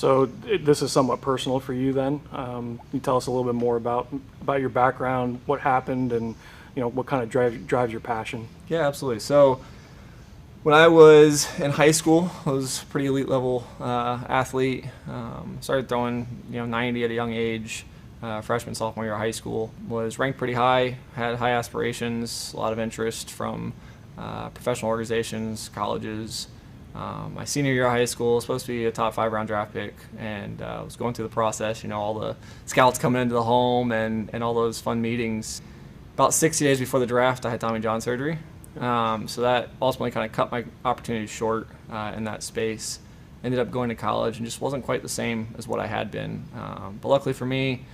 So this is somewhat personal for you then. Can you tell us a little bit more about your background, what happened, and what kind of drives your passion? Yeah, absolutely. So when I was in high school, I was a pretty elite level athlete. Started throwing 90 at a young age. Freshman, sophomore year of high school. Was ranked pretty high, had high aspirations, a lot of interest from professional organizations, colleges. My senior year of high school was supposed to be a top 5 round draft pick, and was going through the process, all the scouts coming into the home and all those fun meetings. About 60 days before the draft, I had Tommy John surgery. So that ultimately kind of cut my opportunities short in that space. Ended up going to college and just wasn't quite the same as what I had been. But luckily for me,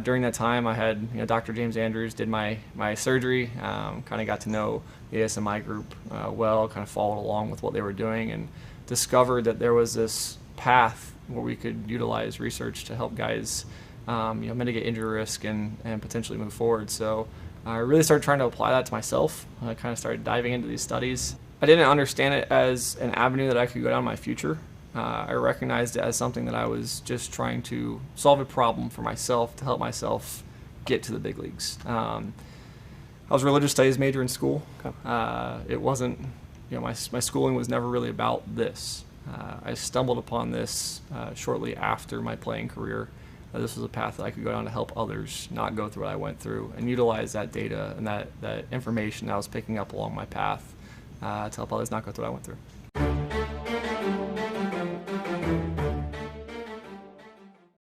during that time, I had Dr. James Andrews did my surgery. Kind of got to know the ASMI group well. Kind of followed along with what they were doing and discovered that there was this path where we could utilize research to help guys mitigate injury risk and potentially move forward. So I really started trying to apply that to myself. I kind of started diving into these studies. I didn't understand it as an avenue that I could go down in my future. I recognized it as something that I was just trying to solve a problem for myself to help myself get to the big leagues. I was a religious studies major in school. Okay. It wasn't, my schooling was never really about this. I stumbled upon this shortly after my playing career. This was a path that I could go down to help others not go through what I went through and utilize that data and that information that I was picking up along my path to help others not go through what I went through.